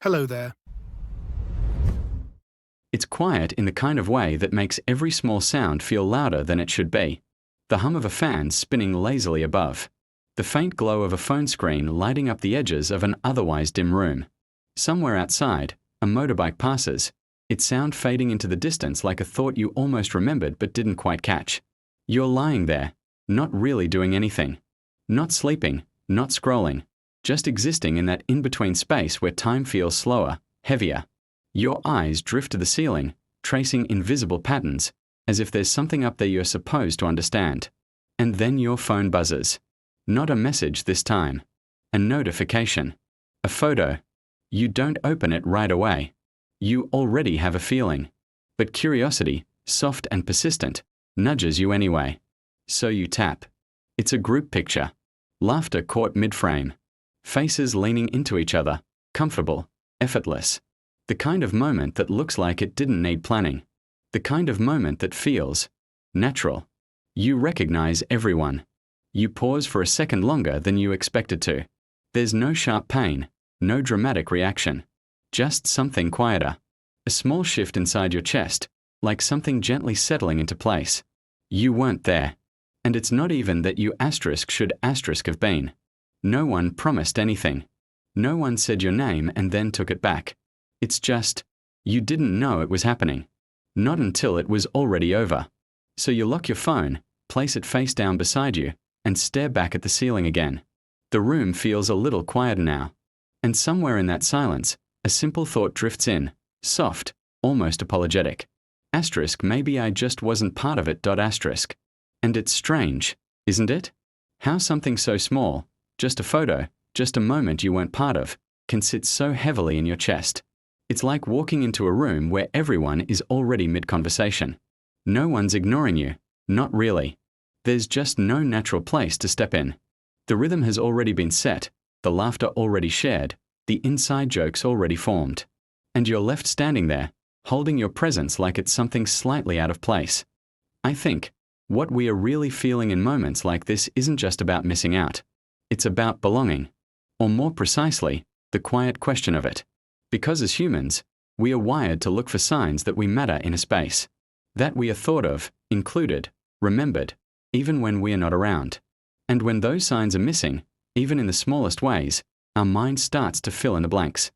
Hello there. It's quiet in the kind of way that makes every small sound feel louder than it should be. The hum of a fan spinning lazily above. The faint glow of a phone screen lighting up the edges of an otherwise dim room. Somewhere outside, a motorbike passes, its sound fading into the distance like a thought you almost remembered but didn't quite catch. You're lying there, not really doing anything. Not sleeping, not scrolling, just existing in that in-between space where time feels slower, heavier. Your eyes drift to the ceiling, tracing invisible patterns, as if there's something up there you're supposed to understand. And then your phone buzzes. Not a message this time. A notification. A photo. You don't open it right away. You already have a feeling. But curiosity, soft and persistent, nudges you anyway. So you tap. It's a group picture. Laughter caught mid-frame. Faces leaning into each other, comfortable, effortless. The kind of moment that looks like it didn't need planning. The kind of moment that feels natural. You recognize everyone. You pause for a second longer than you expected to. There's no sharp pain, no dramatic reaction. Just something quieter. A small shift inside your chest, like something gently settling into place. You weren't there. And it's not even that you should have been. No one promised anything. No one said your name and then took it back. It's just, you didn't know it was happening. Not until it was already over. So you lock your phone, place it face down beside you, and stare back at the ceiling again. The room feels a little quieter now. And somewhere in that silence, a simple thought drifts in, soft, almost apologetic. Maybe I just wasn't part of it. And it's strange, isn't it? How something so small, just a photo, just a moment you weren't part of, can sit so heavily in your chest. It's like walking into a room where everyone is already mid-conversation. No one's ignoring you, not really. There's just no natural place to step in. The rhythm has already been set, the laughter already shared, the inside jokes already formed. And you're left standing there, holding your presence like it's something slightly out of place. I think, what we are really feeling in moments like this isn't just about missing out. It's about belonging. Or more precisely, the quiet question of it. Because as humans, we are wired to look for signs that we matter in a space. That we are thought of, included, remembered, even when we are not around. And when those signs are missing, even in the smallest ways, our mind starts to fill in the blanks.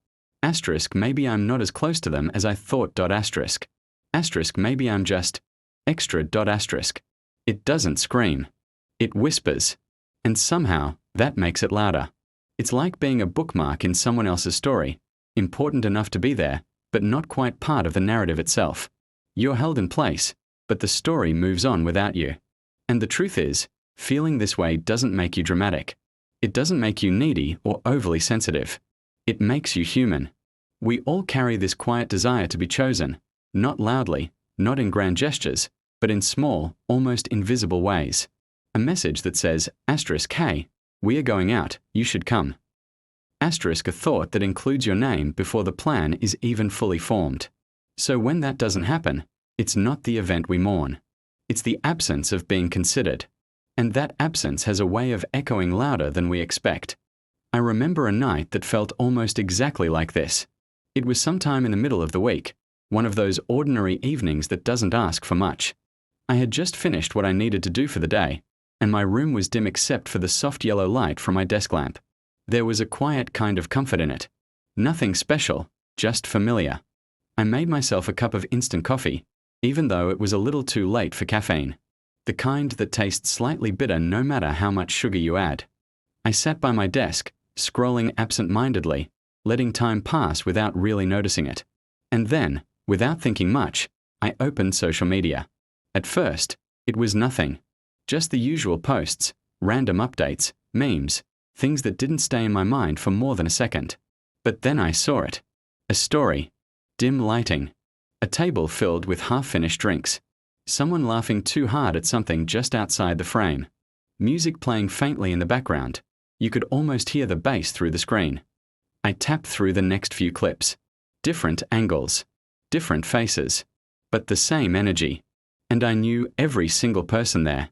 Maybe I'm not as close to them as I thought. Maybe I'm just extra. It doesn't scream. It whispers. And somehow, that makes it louder. It's like being a bookmark in someone else's story, important enough to be there, but not quite part of the narrative itself. You're held in place, but the story moves on without you. And the truth is, feeling this way doesn't make you dramatic. It doesn't make you needy or overly sensitive. It makes you human. We all carry this quiet desire to be chosen, not loudly, not in grand gestures, but in small, almost invisible ways. A message that says, hey, we are going out, you should come. A thought that includes your name before the plan is even fully formed. So when that doesn't happen, it's not the event we mourn. It's the absence of being considered. And that absence has a way of echoing louder than we expect. I remember a night that felt almost exactly like this. It was sometime in the middle of the week, one of those ordinary evenings that doesn't ask for much. I had just finished what I needed to do for the day, and my room was dim except for the soft yellow light from my desk lamp. There was a quiet kind of comfort in it. Nothing special, just familiar. I made myself a cup of instant coffee, even though it was a little too late for caffeine. The kind that tastes slightly bitter no matter how much sugar you add. I sat by my desk, scrolling absent-mindedly, letting time pass without really noticing it. And then, without thinking much, I opened social media. At first, it was nothing. Just the usual posts, random updates, memes, things that didn't stay in my mind for more than a second. But then I saw it. A story. Dim lighting. A table filled with half-finished drinks. Someone laughing too hard at something just outside the frame. Music playing faintly in the background. You could almost hear the bass through the screen. I tapped through the next few clips. Different angles. Different faces. But the same energy. And I knew every single person there.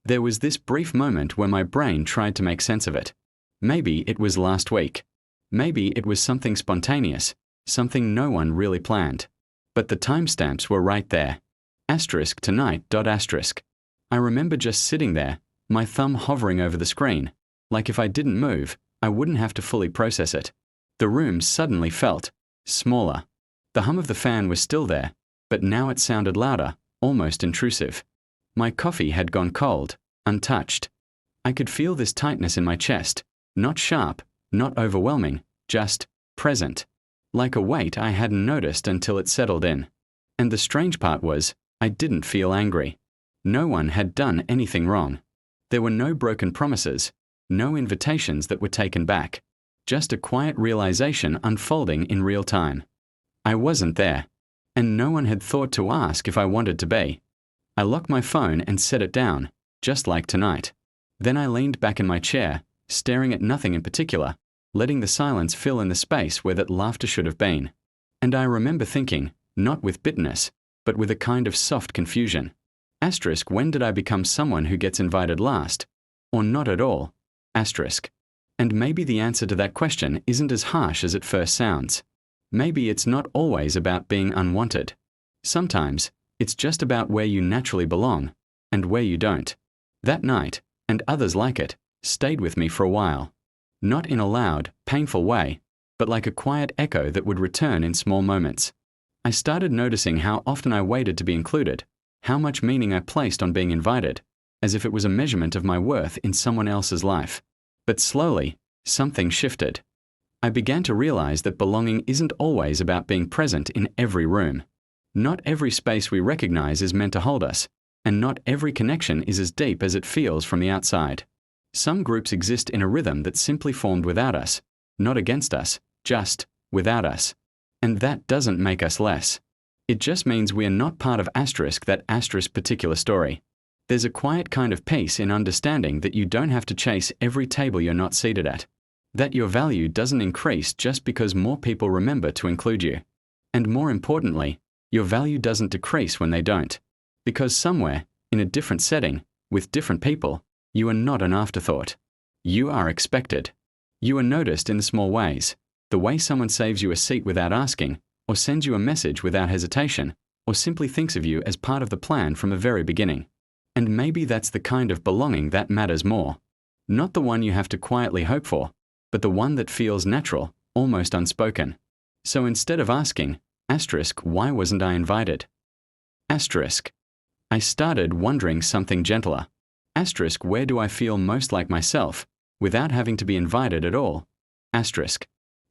There was this brief moment where my brain tried to make sense of it. Maybe it was last week. Maybe it was something spontaneous, something no one really planned. But the timestamps were right there. Asterisk tonight. Asterisk. I remember just sitting there, my thumb hovering over the screen, like if I didn't move, I wouldn't have to fully process it. The room suddenly felt smaller. The hum of the fan was still there, but now it sounded louder, almost intrusive. My coffee had gone cold, untouched. I could feel this tightness in my chest, not sharp, not overwhelming, just present. Like a weight I hadn't noticed until it settled in. And the strange part was, I didn't feel angry. No one had done anything wrong. There were no broken promises, no invitations that were taken back. Just a quiet realization unfolding in real time. I wasn't there, and no one had thought to ask if I wanted to be. I locked my phone and set it down, just like tonight. Then I leaned back in my chair, staring at nothing in particular, letting the silence fill in the space where that laughter should have been. And I remember thinking, not with bitterness, but with a kind of soft confusion. Asterisk, when did I become someone who gets invited last? Or not at all? Asterisk. And maybe the answer to that question isn't as harsh as it first sounds. Maybe it's not always about being unwanted. Sometimes, it's just about where you naturally belong, and where you don't. That night, and others like it, stayed with me for a while. Not in a loud, painful way, but like a quiet echo that would return in small moments. I started noticing how often I waited to be included, how much meaning I placed on being invited, as if it was a measurement of my worth in someone else's life. But slowly, something shifted. I began to realize that belonging isn't always about being present in every room. Not every space we recognize is meant to hold us, and not every connection is as deep as it feels from the outside. Some groups exist in a rhythm that simply formed without us, not against us, just without us. And that doesn't make us less. It just means we are not part of that particular story. There's a quiet kind of peace in understanding that you don't have to chase every table you're not seated at. That your value doesn't increase just because more people remember to include you. And more importantly, your value doesn't decrease when they don't. Because somewhere, in a different setting, with different people, you are not an afterthought. You are expected. You are noticed in the small ways. The way someone saves you a seat without asking, or sends you a message without hesitation, or simply thinks of you as part of the plan from the very beginning. And maybe that's the kind of belonging that matters more. Not the one you have to quietly hope for, but the one that feels natural, almost unspoken. So instead of asking, asterisk, why wasn't I invited? Asterisk. I started wondering something gentler. Asterisk, where do I feel most like myself, without having to be invited at all? Asterisk.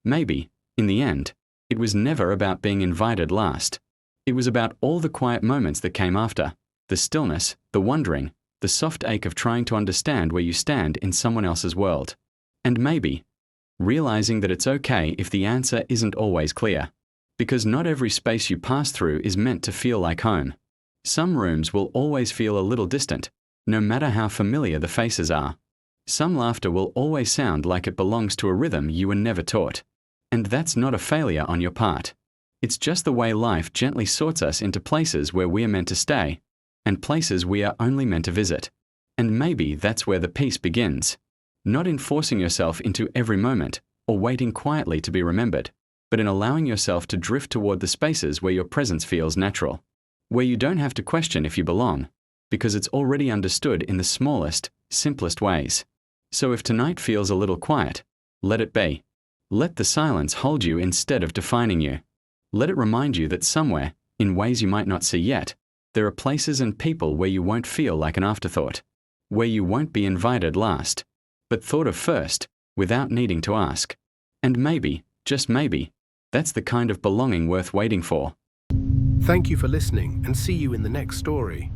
Maybe, in the end, it was never about being invited last. It was about all the quiet moments that came after. The stillness, the wondering, the soft ache of trying to understand where you stand in someone else's world. And maybe, realizing that it's okay if the answer isn't always clear. Because not every space you pass through is meant to feel like home. Some rooms will always feel a little distant, no matter how familiar the faces are. Some laughter will always sound like it belongs to a rhythm you were never taught. And that's not a failure on your part. It's just the way life gently sorts us into places where we are meant to stay, and places we are only meant to visit. And maybe that's where the peace begins. Not in forcing yourself into every moment, or waiting quietly to be remembered, but in allowing yourself to drift toward the spaces where your presence feels natural. Where you don't have to question if you belong, because it's already understood in the smallest, simplest ways. So if tonight feels a little quiet, let it be. Let the silence hold you instead of defining you. Let it remind you that somewhere, in ways you might not see yet, there are places and people where you won't feel like an afterthought, where you won't be invited last, but thought of first, without needing to ask. And maybe, just maybe, that's the kind of belonging worth waiting for. Thank you for listening, and see you in the next story.